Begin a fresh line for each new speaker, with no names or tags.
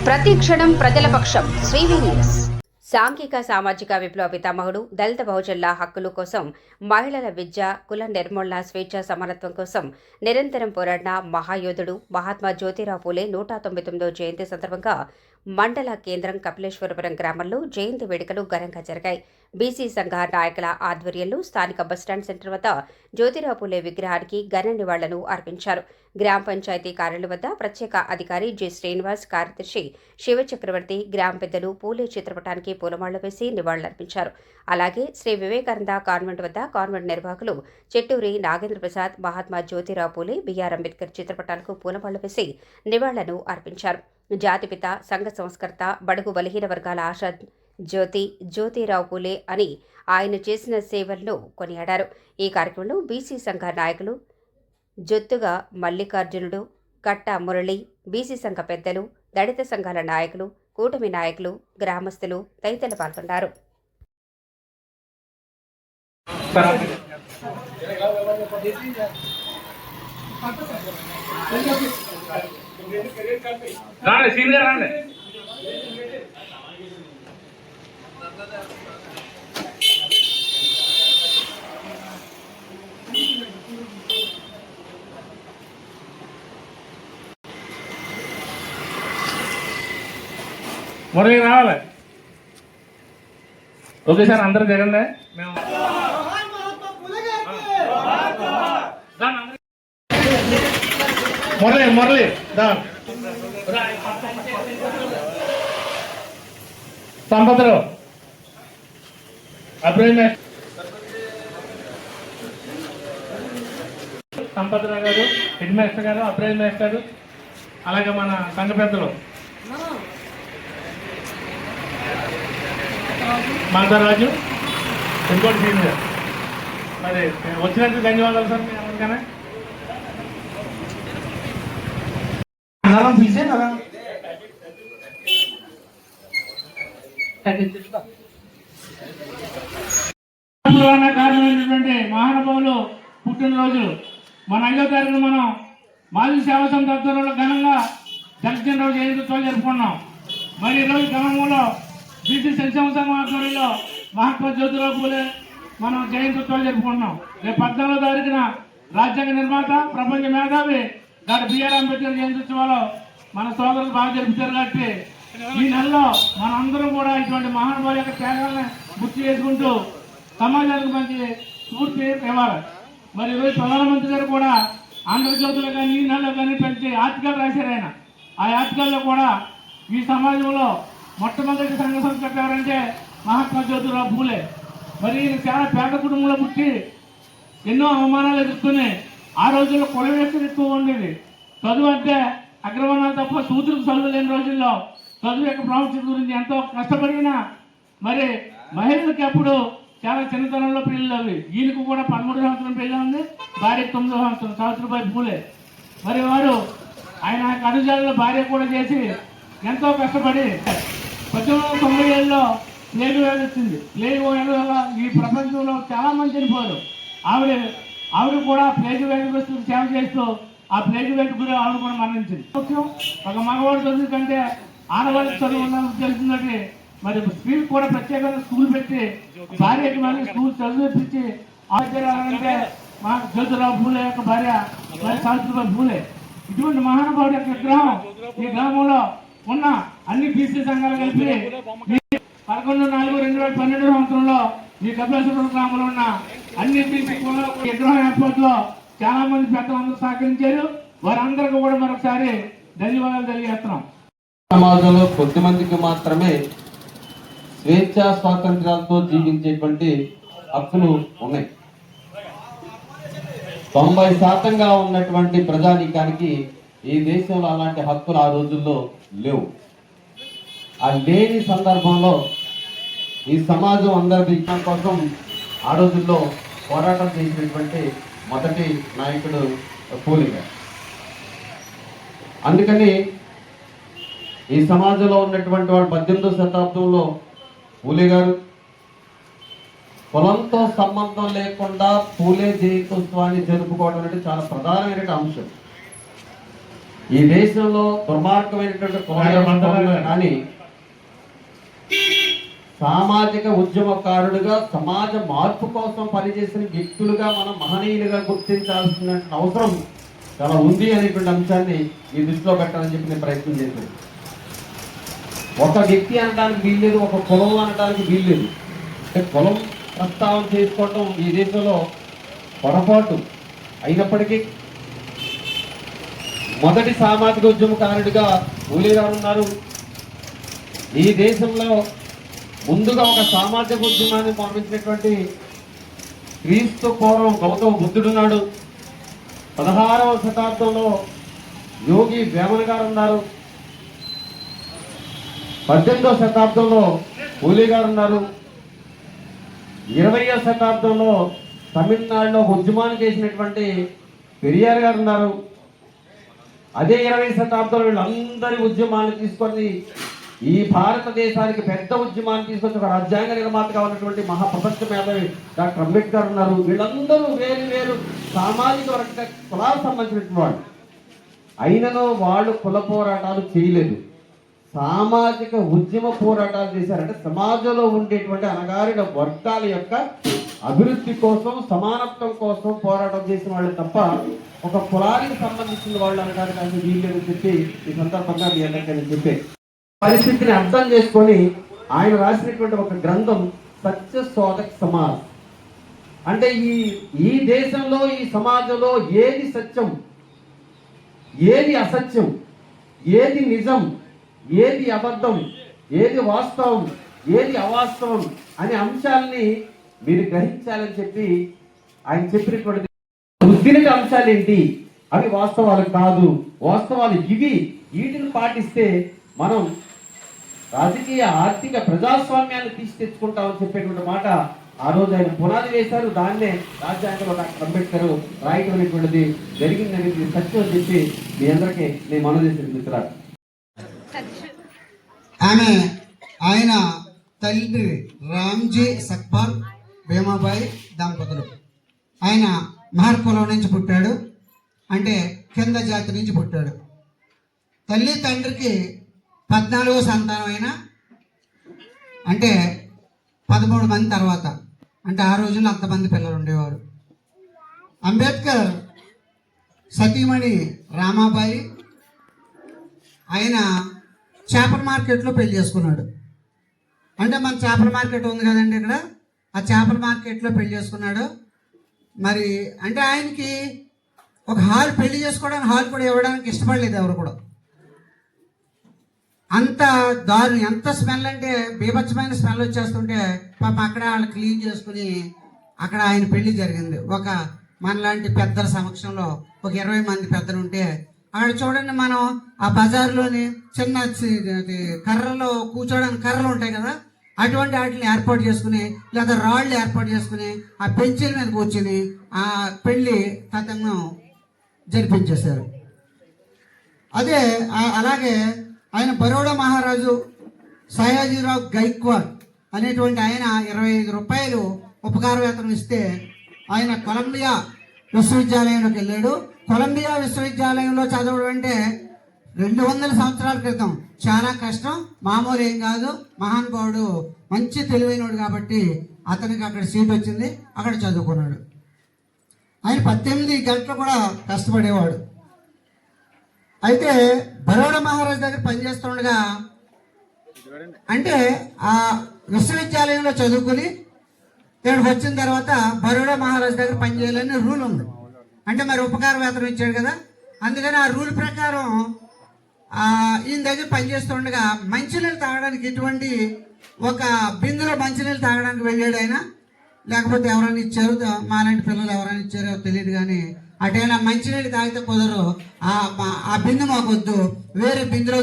ప్రతి క్షణం ప్రజల పక్షం శ్రీవి న్యూస్. సాంఘిక సామాజిక విప్లవ పితామహుడు, దళిత బహుజనుల హక్కుల కోసం, మహిళల విద్య, కుల నిర్మూలన, స్వేచ్ఛ సమానత్వం కోసం నిరంతరం పోరాడిన మహాయోధుడు మహాత్మా జ్యోతిరావు పూలే 199వ జయంతి సందర్భంగా మండల కేంద్రం కపిలేశ్వరపురం గ్రామంలో జయంతి వేడుకలు ఘనంగా జరిగాయి. బీసీ సంఘ నాయకుల ఆధ్వర్యంలో స్థానిక బస్టాండ్ సెంటర్ వద్ద జ్యోతిరావు పూలే విగ్రహానికి ఘన నివాళులను అర్పించారు. గ్రామ పంచాయతీ కార్యాలయం వద్ద ప్రత్యేక అధికారి జె శ్రీనివాస్, కార్యదర్శి శివచక్రవర్తి, గ్రామ పెద్దలు పూలే చిత్రపటానికి పూలమాళ్లు వేసి నివాళులర్పించారు. అలాగే శ్రీ వివేకానంద కాన్వెంట్ వద్ద కాన్వెంట్ నిర్వాహకులు చెట్టూరి నాగేంద్ర ప్రసాద్, మహాత్మా జ్యోతిరావు పూలే, బిఆర్ అంబేద్కర్ చిత్రపటాలకు పూలమాళ్లు వేసి నివాళులను అర్పించారు. జాతిపిత, సంఘ సంస్కర్త, బడుగు బలహీన వర్గాల ఆశా జ్యోతి జ్యోతిరావు పూలే అని ఆయన చేసిన సేవలను కొనియాడారు. ఈ కార్యక్రమంలో బీసీ సంఘ నాయకులు జొత్తుగా మల్లికార్జునుడు, కట్ట మురళి, బీసీ సంఘ పెద్దలు, దళిత సంఘాల నాయకులు, కూటమి నాయకులు, గ్రామస్తులు తదితరులు పాల్గొన్నారు.
మురళి రావాలి. ఓకే సార్, అందరూ జగండి. మేము మురళి సంపదరావు, అబ్రహీం సంపదరావు గారు, హెడ్ మాస్టర్ గారు, అబ్రహీం మాస్టర్, అలాగే మన సంఘ పెద్దలు మాధవరాజు, ఇంకోటి సీనియర్. మరి వచ్చినందుకు ధన్యవాదాలు సార్. మీ అందరికనే కారణమైనటువంటి మహానుభావులు పుట్టినరోజు మన 5వ తారీఖున మనం మాజీ సేవా సంఘ ఆధ్వర్యంలో ఘనంగా జగజ్జనరావు జయంతి జరుపుకున్నాం. మరి ఈరోజు గ్రామంలో బీసీ సంక్షేమ సంఘం ఆధ్వర్యంలో మహాత్మా జ్యోతిరావు పూలే మనం జయంతి జరుపుకుంటున్నాం. రేపు 14వ తారీఖున రాజ్యాంగ నిర్మాత, ప్రపంచ మేధావి డాక్టర్ బిఆర్ అంబేద్కర్ జయంత్యోత్సవాలు మన సోదరులు బాగా జరుపుతారు. కాబట్టి ఈ నెలలో మనందరం కూడా ఇటువంటి మహానుభావుల యొక్క త్యాగాలను గుర్తు చేసుకుంటూ సమాజానికి మంచి స్ఫూర్తి ఇవ్వాలి. మరి ఈరోజు ప్రధానమంత్రి గారు కూడా ఆంధ్రజ్యోతిలో కానీ ఈ నెలలో కానీ పెంచి ఆర్టికల్ రాశారు. ఆయన ఆ ఆర్టికల్లో కూడా ఈ సమాజంలో మొట్టమొదటి సంఘ సంస్కర్త ఎవరంటే మహాత్మా జ్యోతిరావు పూలే. మరి ఈయన చాలా పేద కుటుంబంలో పుట్టి ఎన్నో అవమానాలు ఎదుర్కొని ఆ రోజుల్లో కుల వ్యక్తులు ఎక్కువ ఉండేది. చదువు అంటే అగ్రవర్ణాలు తప్ప సూత్రులకు చదువు లేని రోజుల్లో చదువు యొక్క ప్రాముఖ్యత గురించి ఎంతో కష్టపడినా మరి మహిళలకి అప్పుడు చాలా చిన్నతనంలో పెళ్ళి అవి. ఈయనకు కూడా 13 సంవత్సరం పెళ్ళి ఉంది, భార్య 9వ సంవత్సరం, సావిత్రిబాయి పూలే. మరి వారు ఆయన అనుజాలలో భార్య కూడా చేసి ఎంతో కష్టపడి 1897లో ప్లేగు వ్యాధి వచ్చింది. ప్లేగు వ్యాధి వల్ల ఈ ప్రపంచంలో చాలా మంది చనిపోయారు. ఆవిడ కూడా ప్లేగు వ్యాధిగ్రస్తులకు సేవ చేస్తూ ఆ ప్లేగు వ్యాధి గురి ఆవిడ కూడా మరణించింది. ముఖ్యం ఒక మగవాడు చదువు కంటే ఆడవాళ్ళకి చదువు ఉన్న తెలుస్తుందంటే మరి స్త్రీలకు కూడా ప్రత్యేకంగా స్కూల్ పెట్టి భార్యకి మళ్ళీ స్కూల్ చదివిపించి ఆచారాలంటే మా జ్యోతిరావు పూలే యొక్క భార్య మరి సావిత్రిబాయి పూలే. ఇటువంటి మహానుభావుడి యొక్క విగ్రహం ఈ గ్రామంలో ఉన్న అన్ని బీసీ సంఘాలు కలిపి 11/4/2012 సంవత్సరంలో ఈ కపిలేశ్వరం గ్రామంలో ఉన్న అన్ని బీసీ విగ్రహం ఏర్పాటులో చాలా మంది పెద్దలందరూ సహకరించారు. వారందరికీ కూడా మరొకసారి ధన్యవాదాలు తెలియజేస్తున్నాం.
సమాజంలో కొద్దిమందికి మాత్రమే స్వేచ్ఛా స్వాతంత్ర్యాలతో జీవించేటువంటి హక్కులు ఉన్నాయి. 90% ఉన్నటువంటి ప్రజానీకానికి ఈ దేశంలో అలాంటి హక్కులు ఆ రోజుల్లో లేవు. ఆ లేని సందర్భంలో ఈ సమాజం అందరి విజయం కోసం ఆ రోజుల్లో పోరాటం చేసినటువంటి మొదటి నాయకుడు పూలే గారు. అందుకని ఈ సమాజంలో ఉన్నటువంటి వాడు 18వ శతాబ్దంలో పూలే గారు కులంతో సంబంధం లేకుండా పూలే జయంత్యోత్సవాన్ని జరుపుకోవడం అనేది చాలా ప్రధానమైన అంశం. ఈ దేశంలో దుర్మార్గమైనటువంటి కులాలు కానీ సామాజిక ఉద్యమకారుడుగా సమాజ మార్పు కోసం పనిచేసిన వ్యక్తులుగా మనం మహనీయులుగా గుర్తించాల్సిన అవసరం చాలా ఉంది అనేటువంటి అంశాన్ని ఈ దృష్టిలో పెట్టాలని చెప్పి నేను ప్రయత్నం చేశాను. ఒక వ్యక్తి అనడానికి వీల్లేదు, ఒక కులం అనడానికి వీల్లేదు. అంటే కులం ప్రస్తావన చేసుకోవటం ఈ దేశంలో పొరపాటు అయినప్పటికీ మొదటి సామాజిక ఉద్యమకారుడిగా పూలే గారు ఉన్నారు. ఈ దేశంలో ముందుగా ఒక సామాజిక ఉద్యమాన్ని ప్రారంభించినటువంటి క్రీస్తు పూర్వం గౌతమ బుద్ధుడున్నాడు. 16వ శతాబ్దంలో యోగి వేమన గారు ఉన్నారు. 18వ శతాబ్దంలో పూలే గారు ఉన్నారు. 20వ శతాబ్దంలో తమిళనాడులో ఉద్యమాన్ని చేసినటువంటి పెరియార్ గారు ఉన్నారు. అదే 20వ శతాబ్దంలో వీళ్ళందరి ఉద్యమాన్ని తీసుకొని ఈ భారతదేశానికి పెద్ద ఉద్యమాన్ని తీసుకొచ్చి ఒక రాజ్యాంగ నిర్మాతగా ఉన్నటువంటి మహాప్రపంచ మేధావి డాక్టర్ అంబేద్కర్ ఉన్నారు. వీళ్ళందరూ వేరు వేరు సామాజిక వర్గ కులాలకు సంబంధించినటువంటి వాళ్ళు అయినను వాళ్ళు కుల పోరాటాలు చేయలేదు, సామాజిక ఉద్యమ పోరాటాలు చేశారంటే సమాజంలో ఉండేటువంటి అణగారిన వర్గాల యొక్క అభివృద్ధి కోసం సమానత్వం కోసం పోరాటం చేసిన వాళ్ళు తప్ప ఒక కులానికి సంబంధించిన వాళ్ళు అనడానికి అది వీల్లేదని చెప్పి ఈ సందర్భంగా మీ అందరికీ చెప్పే పరిస్థితిని అర్థం చేసుకొని ఆయన రాసినటువంటి ఒక గ్రంథం సత్య శోధక్ సమాజ్. అంటే ఈ దేశంలో ఈ సమాజంలో ఏది సత్యం, ఏది అసత్యం, ఏది నిజం, ఏది అబద్ధం, ఏది వాస్తవం, ఏది అవాస్తవం అనే అంశాలని మీరు గ్రహించాలని చెప్పి ఆయన చెప్పినటువంటి బుద్ధిని అంశాలు ఏంటి, అవి వాస్తవాలు కాదు, వాస్తవాలు ఇవి, వీటిని పాటిస్తే మనం రాజకీయ ఆర్థిక ప్రజాస్వామ్యాన్ని తీసి తెచ్చుకుంటామని చెప్పేటువంటి మాట ఆ రోజు ఆయన పునాది వేశారు. దాన్నే రాజ్యాంగంలో డాక్టర్ అంబేద్కర్ రాయటం అనేటువంటిది జరిగిందనేది సత్యం చెప్పి మీ అందరికీ నేను మనవి చేసిన మిత్రులు.
ఆయన తల్లి రామ్జీ సక్పాల్ భీమాబాయి దంపతులు. ఆయన మహర్ కులం నుంచి పుట్టాడు, అంటే కింద జాతి నుంచి పుట్టాడు. తల్లి తండ్రికి 14వ సంతానం అయినా, అంటే 13 మంది తర్వాత, అంటే ఆ రోజుల్లో అంతమంది పిల్లలు ఉండేవారు. అంబేద్కర్ సతీమణి రామాబాయి ఆయన చేపల మార్కెట్లో పెళ్లి చేసుకున్నాడు. అంటే మన చేపల మార్కెట్ ఉంది కదండి ఇక్కడ, ఆ చేపల మార్కెట్లో పెళ్లి చేసుకున్నాడు. మరి అంటే ఆయనకి ఒక హాల్ పెళ్లి చేసుకోవడానికి హాల్ కూడా ఇవ్వడానికి ఇష్టపడలేదు ఎవరు కూడా. అంత దారుణం, ఎంత స్మెల్ అంటే బీభత్సమైన స్మెల్ వచ్చేస్తుంటే పాప అక్కడ వాళ్ళు క్లీన్ చేసుకుని అక్కడ ఆయన పెళ్లి జరిగింది. ఒక మనలాంటి పెద్దల సమక్షంలో ఒక 20 మంది పెద్దలు ఉంటే అక్కడ చూడండి, మనం ఆ బజార్లోని చిన్న కర్రలో కూర్చోడానికి కర్రలు ఉంటాయి కదా, అటువంటి వాటిని ఏర్పాటు చేసుకుని లేదా రాళ్ళు ఏర్పాటు చేసుకుని ఆ బెంచీల మీద కూర్చుని ఆ పెళ్లి తతంగం జరిపించేశారు. అలాగే ఆయన బరోడా మహారాజు సయాజీరావు గైక్వాడ్ అనేటువంటి ఆయన 25 రూపాయలు ఉపకార వేతనం ఇస్తే ఆయన కొలంబియా విశ్వవిద్యాలయంలోకి వెళ్ళాడు. కొలంబియా విశ్వవిద్యాలయంలో చదవడం అంటే 200 సంవత్సరాల క్రితం చాలా కష్టం, మామూలు ఏం కాదు. మహానుభావుడు మంచి తెలివైనడు కాబట్టి అతనికి అక్కడ సీట్ వచ్చింది, అక్కడ చదువుకున్నాడు. ఆయన 18 గంటలు కూడా కష్టపడేవాడు. అయితే బరోడా మహారాజ్ దగ్గర పనిచేస్తుండగా, అంటే ఆ విశ్వవిద్యాలయంలో చదువుకుని ఇక్కడికి వచ్చిన తర్వాత బరోడా మహారాజ్ దగ్గర పనిచేయాలని రూల్ ఉంది. అంటే మరి ఉపకార వేతనం ఇచ్చాడు కదా, అందుకని ఆ రూల్ ప్రకారం ఈయన దగ్గర పనిచేస్తుండగా మంచినీళ్ళు తాగడానికి ఇటువంటి ఒక బిందులో మంచినీళ్ళు తాగడానికి వెళ్ళాడు ఆయన. లేకపోతే ఎవరైనా ఇచ్చారు, మాలాంటి పిల్లలు ఎవరైనా ఇచ్చారో తెలియదు, కానీ అటైనా మంచినీళ్ళు తాగితే కుదరదు, ఆ బిందు మాకొద్దు, వేరే బిందులో